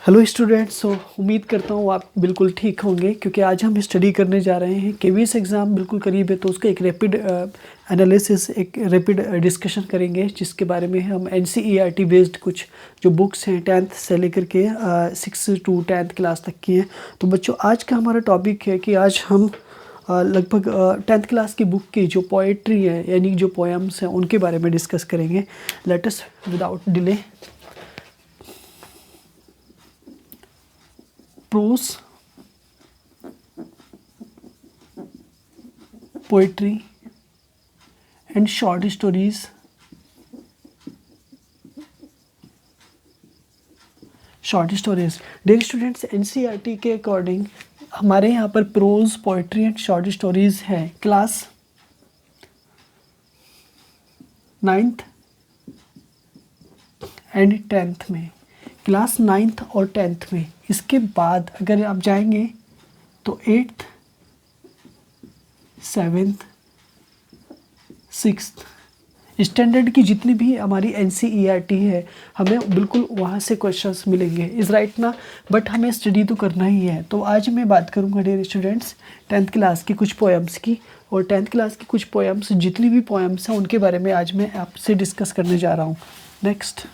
Hello students. उम्मीद करता हूँ आप बिल्कुल ठीक होंगे क्योंकि आज हम स्टडी करने जा रहे हैं। केवीएस एग्ज़ाम बिल्कुल करीब है तो उसका एक रैपिड एनालिसिस, एक रैपिड डिस्कशन करेंगे जिसके बारे में हम एनसीईआरटी बेस्ड कुछ जो बुक्स हैं 10th से लेकर के 6 to 10th क्लास तक की हैं। तो बच्चों आज का हमारा टॉपिक है कि आज हम लगभग 10th क्लास की बुक की जो पोएट्री है यानी जो पोएम्स हैं उनके बारे में डिस्कस करेंगे। Let us without delay prose, poetry and short stories. Dear students, NCERT के अकॉर्डिंग हमारे यहाँ पर prose, poetry and short stories है क्लास 9th एंड 10th में, क्लास 9th और 10th में। इसके बाद अगर आप जाएंगे तो 8th, 7th, 6th स्टैंडर्ड की जितनी भी हमारी एनसीईआरटी है हमें बिल्कुल वहाँ से क्वेश्चंस मिलेंगे, इज़ राइट ना। बट हमें स्टडी तो करना ही है। तो आज मैं बात करूँगा डियर स्टूडेंट्स 10th क्लास की कुछ पोएम्स की, और 10th क्लास की कुछ पोएम्स, जितनी भी पोएम्स हैं उनके बारे में आज मैं आपसे डिस्कस करने जा रहा हूँ। नेक्स्ट,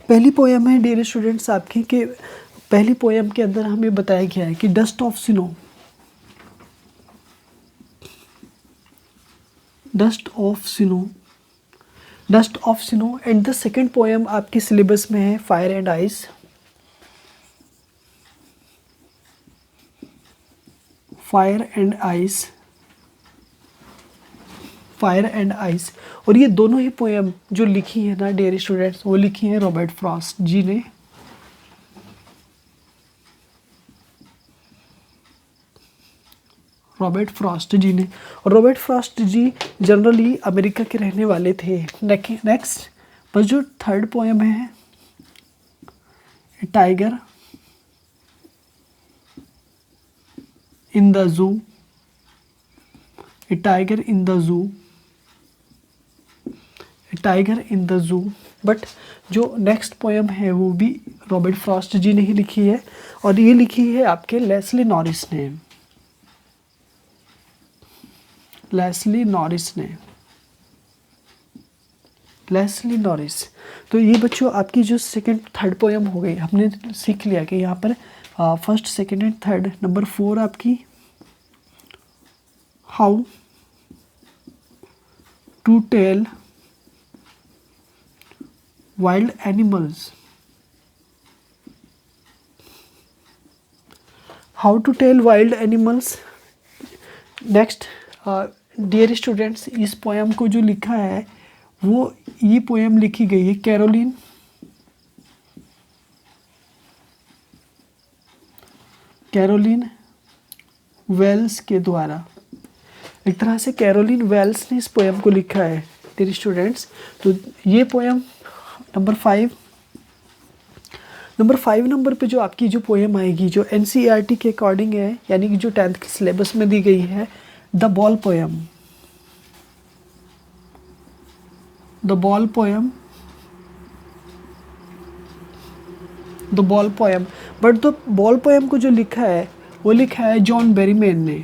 पहली पोएम है डियर स्टूडेंट्स आपकी कि पहली पोएम के अंदर हमें बताया गया है कि dust of snow, dust of snow. And the second poem आपकी सिलेबस में है fire and ice, fire and ice. और ये दोनों ही पोएम जो लिखी है ना डियर स्टूडेंट्स, वो लिखी है रॉबर्ट फ्रॉस्ट जी ने। रॉबर्ट फ्रॉस्ट जी जनरली अमेरिका के रहने वाले थे। नेक्स्ट, बस जो थर्ड पोएम है टाइगर इन द जू, टाइगर इन द जू। बट जो नेक्स्ट पोएम है वो भी रॉबर्ट फ्रॉस्ट जी ने ही लिखी है, और ये लिखी है आपके लेस्ली नॉरिस। तो ये बच्चों आपकी जो सेकंड थर्ड पोएम हो गई। हमने सीख लिया कि यहाँ पर first, second and third. Number 4 आपकी how to tell wild animals, next dear students, इस पोएम को जो लिखा है वो ये पोएम लिखी गई है कैरोलिन वेल्स के द्वारा। एक तरह से कैरोलिन वेल्स ने इस पोएम को लिखा है डियर स्टूडेंट्स। तो ये पोएम नंबर 5 नंबर पे जो आपकी जो पोएम आएगी जो एनसीईआरटी के अकॉर्डिंग है, यानी कि जो 10th के सिलेबस में दी गई है, the ball poem. But the ball poem को जो लिखा है वो लिखा है जॉन बेरीमैन ने।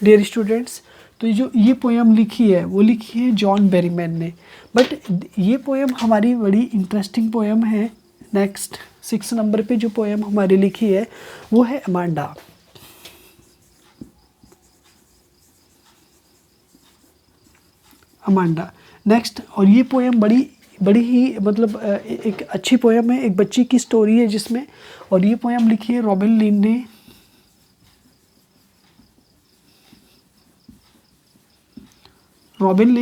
डियर स्टूडेंट्स, तो ये पोएम लिखी है वो लिखी है जॉन बेरीमैन ने। बट ये पोएम हमारी बड़ी इंटरेस्टिंग पोएम है। नेक्स्ट 6 नंबर पे जो पोएम हमारी लिखी है वो है अमांडा। नेक्स्ट, और ये पोएम बड़ी ही मतलब एक अच्छी पोएम है, एक बच्ची की स्टोरी है जिसमें, और ये पोएम लिखी है रॉबिन लिन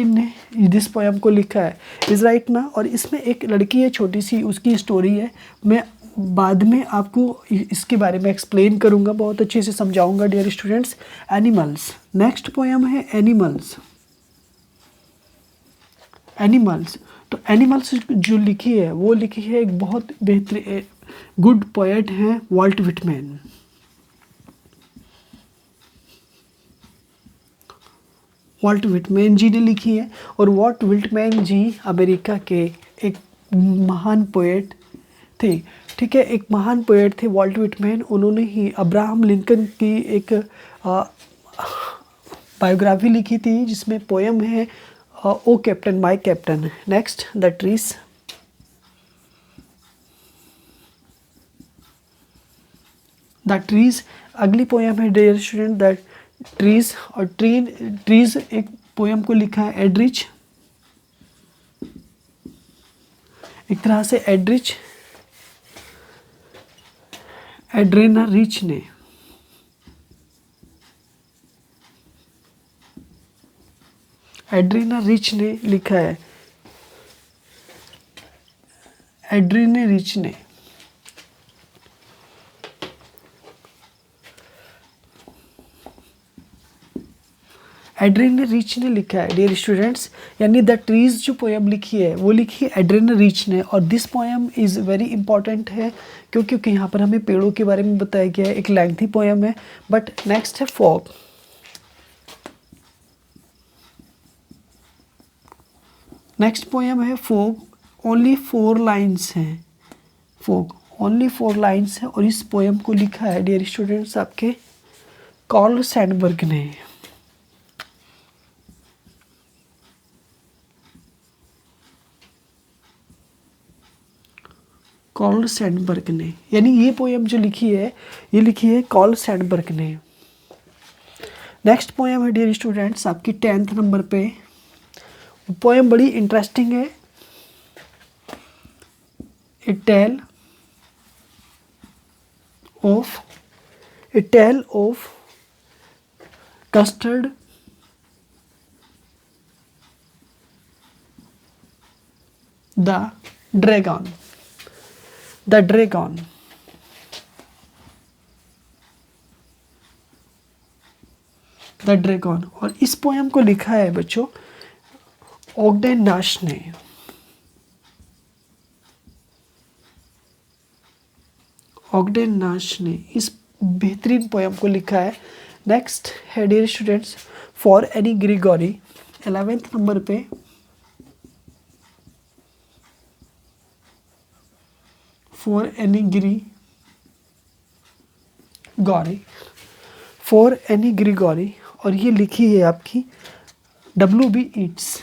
ने इस पोएम को लिखा है, इज़ राइट ना। और इसमें एक लड़की है छोटी सी, उसकी स्टोरी है। मैं बाद में आपको इसके बारे में एक्सप्लेन करूँगा, बहुत अच्छे से समझाऊंगा dear students. Animals, next poem है एनिमल्स। तो एनिमल्स जो लिखी है वो लिखी है एक बहुत बेहतरीन गुड पोएट हैं Walt Whitman. Walt Whitman ji ने लिखी है। और वॉल्ट व्हिटमैन जी अमेरिका के एक महान पोएट थे, ठीक है, एक महान पोएट थे वॉल्ट व्हिटमैन। उन्होंने ही अब्राहम लिंकन की एक बायोग्राफी लिखी थी जिसमें पोएम है O captain my captain. Next the trees. The trees अगली पोएम है डियर स्टूडेंट द ट्रीज। और ट्रीज एक पोएम को लिखा है एड्रिच, एक तरह से एड्रेना रिच ने। एड्रीना रिच ने लिखा है, एड्रीना रिच ने। एड्रीना रिच ने लिखा है डियर स्टूडेंट्स, यानी द ट्रीज जो पोएम लिखी है वो लिखी है एड्रीना रिच ने। और this poem is very important है क्योंकि यहाँ पर हमें पेड़ों के बारे में बताया गया है। एक लेंथी पोएम है। बट नेक्स्ट है फॉग। नेक्स्ट पोएम है फॉग, ओनली 4 लाइन्स हैं। फॉग ओनली 4 लाइन्स है और इस पोएम को लिखा है डियर स्टूडेंट्स आपके कार्ल सैंडबर्ग ने। कार्ल सैंडबर्ग ने, यानी ये पोएम जो लिखी है ये लिखी है कार्ल सैंडबर्ग ने। नेक्स्ट पोएम है डियर स्टूडेंट्स आपकी 10th नंबर पे। पोएम बड़ी इंटरेस्टिंग है। A tale of Custard the dragon. The dragon और इस पोएम को लिखा है बच्चों ओगडेन नाश ने। ओगडेन नाश ने इस बेहतरीन पोएम को लिखा है। नेक्स्ट है dear students for Anne Gregory 11th number पे। फॉर एनी ग्रिगोरी और ये लिखी है आपकी W.B. ईट्स,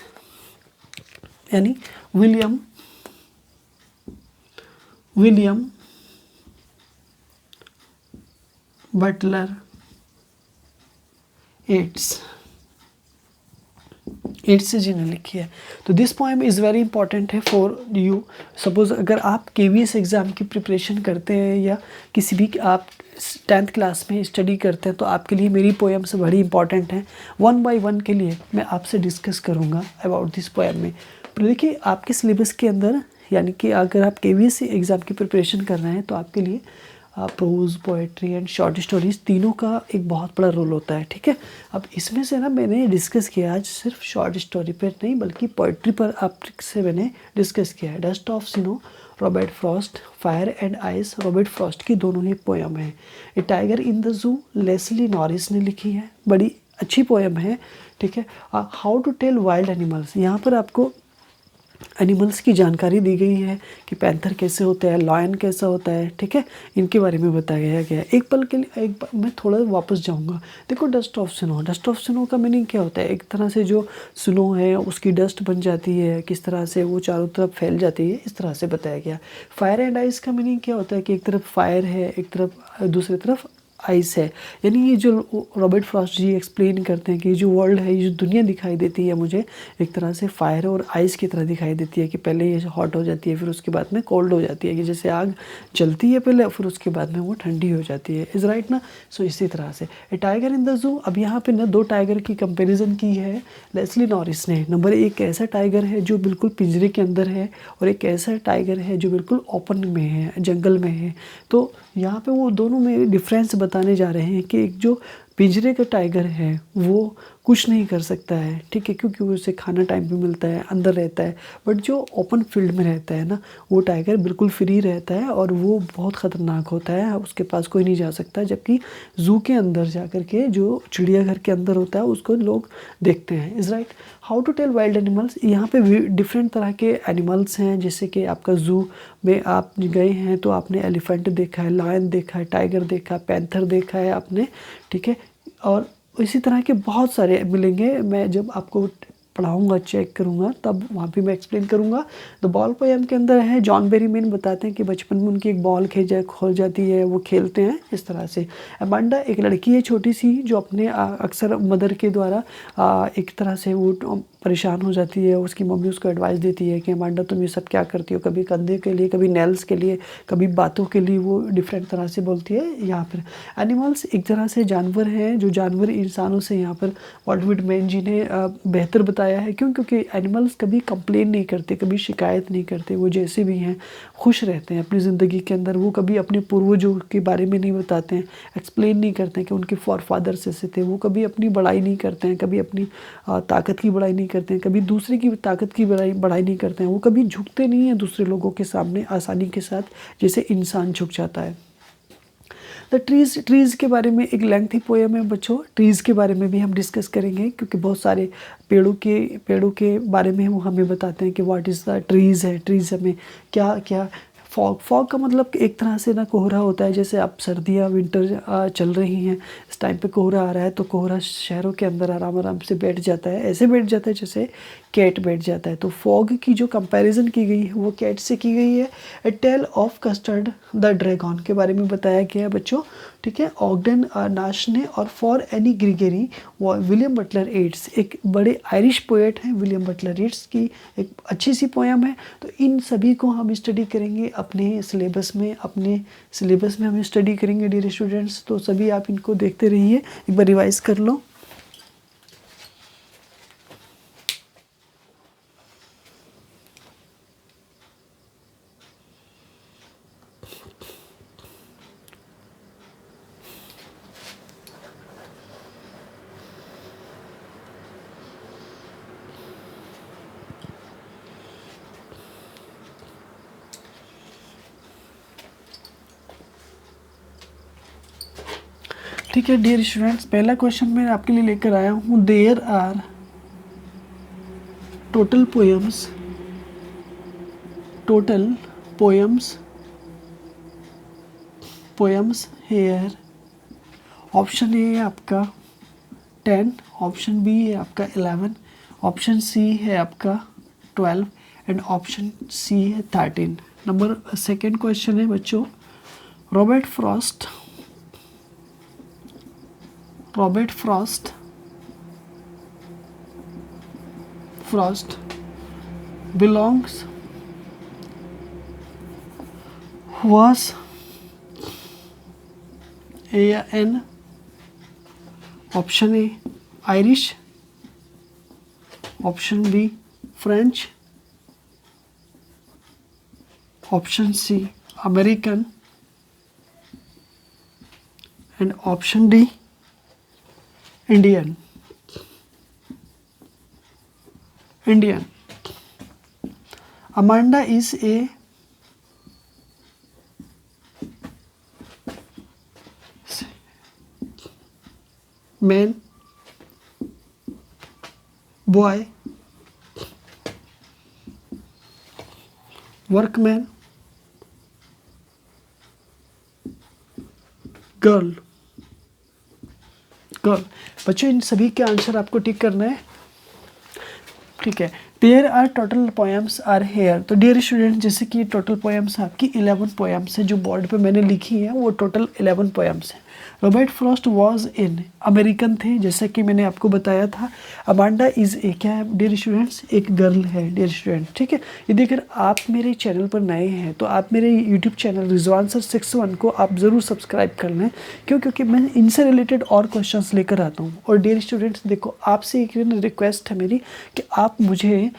यानी विलियम बटलर ईट्स जी ने लिखी है। तो this poem is very important है फॉर यू। सपोज अगर आप KVS एग्ज़ाम की प्रिपरेशन करते हैं या किसी भी आप 10th क्लास में स्टडी करते हैं तो आपके लिए मेरी पोएम्स बड़ी इंपॉर्टेंट हैं। 1 by 1 के लिए मैं आपसे डिस्कस करूंगा अबाउट दिस पोएम में। तो देखिए आपके सिलेबस के अंदर, यानी कि अगर आप KVS एग्ज़ाम की प्रिपरेशन कर रहे हैं तो आपके लिए prose, poetry and short stories तीनों का एक बहुत बड़ा रोल होता है, ठीक है। अब इसमें से ना मैंने डिस्कस किया आज सिर्फ शॉर्ट स्टोरी पर नहीं बल्कि पोएट्री पर आपसे मैंने डिस्कस किया है। Dust of snow Robert Frost, fire and ice Robert Frost की दोनों ही पोएम है। A tiger in the zoo Leslie Norris ने लिखी है, बड़ी अच्छी पोएम है, ठीक है। How to tell wild animals, यहाँ पर आपको एनिमल्स की जानकारी दी गई है कि पैंथर कैसे होता है, लॉयन कैसा होता है, ठीक है, इनके बारे में बताया गया है। एक पल के लिए मैं थोड़ा वापस जाऊंगा। देखो डस्ट ऑफ स्नो का मीनिंग क्या होता है? एक तरह से जो स्नो है उसकी डस्ट बन जाती है, किस तरह से वो चारों तरफ फैल जाती है, इस तरह से बताया गया। फायर एंड आइस का मीनिंग क्या होता है कि एक तरफ फायर है, एक तरफ दूसरी तरफ आइस है। यानी ये जो रॉबर्ट फ्रॉस्ट जी एक्सप्लेन करते हैं कि जो वर्ल्ड है, ये जो दुनिया दिखाई देती है मुझे एक तरह से फायर और आइस की तरह दिखाई देती है कि पहले ये हॉट हो जाती है फिर उसके बाद में कोल्ड हो जाती है, कि जैसे आग जलती है पहले फिर उसके बाद में वो ठंडी हो जाती है। इज़ राइट ना? सो इसी तरह से ए टाइगर इन द जू। अब यहाँ पे ना 2 टाइगर की कंपेरिजन की है लेस्ली नॉरिस ने। नंबर 1 ऐसा टाइगर है जो बिल्कुल पिंजरे के अंदर है और एक ऐसा टाइगर है जो बिल्कुल ओपन में है, जंगल में है। तो यहाँ पे वो दोनों में डिफरेंस बताने जा रहे हैं कि एक जो पिंजरे का टाइगर है वो कुछ नहीं कर सकता है, ठीक है, क्योंकि उसे खाना टाइम पे मिलता है, अंदर रहता है। बट जो ओपन फील्ड में रहता है ना, वो टाइगर बिल्कुल फ्री रहता है और वो बहुत ख़तरनाक होता है, उसके पास कोई नहीं जा सकता। जबकि ज़ू के अंदर जा कर के, जो चिड़ियाघर के अंदर होता है, उसको लोग देखते हैं। Is right. How to tell wild animals, यहाँ पे डिफरेंट तरह के एनिमल्स हैं। जैसे कि आपका ज़ू में आप गए हैं तो आपने एलिफेंट देखा है, लायन देखा है, टाइगर देखा, पैंथर देखा है आपने, ठीक है। और इसी तरह के बहुत सारे मिलेंगे। मैं जब आपको पढ़ाऊँगा, चेक करूँगा, तब वहाँ पे मैं एक्सप्लेन करूँगा। द बॉल पोएम के अंदर है, जॉन बेरीमैन बताते हैं कि बचपन में उनकी एक बॉल खो जाती है, वो खेलते हैं इस तरह से। अमांडा एक लड़की है छोटी सी, जो अपने अक्सर मदर के द्वारा एक तरह से वो परेशान हो जाती है। उसकी मम्मी उसको एडवाइस देती है कि अमांडा तुम ये सब क्या करती हो, कभी कंधे के लिए, कभी नेल्स के लिए, कभी बातों के लिए, वो डिफरेंट तरह से बोलती है। यहाँ पर एनिमल्स एक तरह से जानवर हैं, जो जानवर इंसानों से यहाँ पर वॉल्ट व्हिटमैन जी ने बेहतर बताया है। क्यों? क्योंकि एनिमल्स कभी कंप्लेन नहीं करते, कभी शिकायत नहीं करते, वो जैसे भी हैं खुश रहते हैं अपनी ज़िंदगी के अंदर। वो कभी अपने पूर्वजों के बारे में नहीं बताते हैं, एक्सप्लेन नहीं करते हैं कि उनके फॉरफादर्स ऐसे थे। वो कभी अपनी बड़ाई नहीं करते हैं, कभी अपनी ताकत की बड़ाई नहीं करते हैं, कभी दूसरे की ताकत की बड़ाई नहीं करते हैं। वो कभी झुकते नहीं हैं दूसरे लोगों के सामने आसानी के साथ, जैसे इंसान झुक जाता है। द ट्रीज़ के बारे में एक लेंथी पोएम है बच्चों। ट्रीज़ के बारे में भी हम डिस्कस करेंगे, क्योंकि बहुत सारे पेड़ों के बारे में वो हमें बताते हैं कि व्हाट इज़ द ट्रीज़ है। ट्रीज़ हमें क्या क्या फॉग का मतलब एक तरह से ना कोहरा होता है। जैसे अब सर्दियाँ विंटर चल रही हैं, इस टाइम पे कोहरा आ रहा है, तो कोहरा शहरों के अंदर आराम आराम से बैठ जाता है, ऐसे बैठ जाता है जैसे कैट बैठ जाता है। तो फॉग की जो कंपैरिजन की गई है वो कैट से की गई है। A tale of Custard the dragon के बारे में बताया गया है बच्चों, ठीक है। ऑगडन नाश ने और for Anne Gregory William Butler Yeats, एक बड़े आयरिश पोएट हैं विलियम बटलर येट्स की एक अच्छी सी पोएम है। तो इन सभी को हम स्टडी करेंगे अपने सिलेबस में हम स्टडी करेंगे डियर स्टूडेंट्स। तो सभी आप इनको देखते रहिए, एक बार रिवाइज कर लो। ठीक है डियर स्टूडेंट्स, पहला क्वेश्चन मैं आपके लिए लेकर आया हूँ। There are total poems here. Option A है आपका 10, ऑप्शन बी है आपका 11, ऑप्शन सी है आपका 12 एंड ऑप्शन सी है 13। नंबर सेकेंड क्वेश्चन है बच्चों, Robert Frost belongs was A या N। Option A Irish, option B French, option C American and option D Indian. Amanda is a man, boy, workman, girl. बच्चों इन सभी के answer आपको टिक करना है, ठीक है। There are total poems are here. तो डियर स्टूडेंट, जैसे कि टोटल पोएम्स आपकी 11 पोएम्स हैं, जो बोर्ड पे मैंने लिखी हैं वो टोटल 11 पोएम्स हैं। Robert Frost was in American थे, जैसे कि मैंने आपको बताया था। अमांडा इज़ ए क्या है डियर स्टूडेंट्स, एक गर्ल है डियर स्टूडेंट, ठीक है। यदि अगर आप मेरे चैनल पर नए हैं तो आप मेरे यूट्यूब चैनल रिजवान सर 61 को आप ज़रूर सब्सक्राइब कर लें, क्योंकि मैं इनसे रिलेटेड और क्वेश्चंस लेकर आता हूँ। और डियर स्टूडेंट्स देखो, आपसे एक रिक्वेस्ट है मेरी कि आप मुझे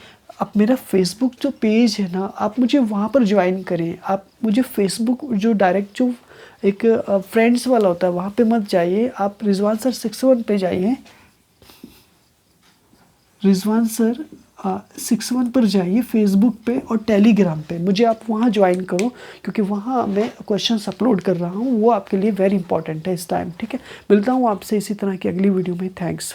आप मेरा फेसबुक जो पेज है ना, आप मुझे वहाँ पर ज्वाइन करें। आप मुझे फेसबुक जो डायरेक्ट जो एक फ्रेंड्स वाला होता है वहाँ पे मत जाइए, आप रिजवान सर 61 पे जाइए। रिजवान सर 61 पर जाइए फेसबुक पे और टेलीग्राम पे, मुझे आप वहाँ ज्वाइन करो क्योंकि वहाँ मैं क्वेश्चंस अपलोड कर रहा हूँ, वो आपके लिए वेरी इंपॉर्टेंट है इस टाइम। ठीक है, मिलता हूँ आपसे इसी तरह की अगली वीडियो में। थैंक्स।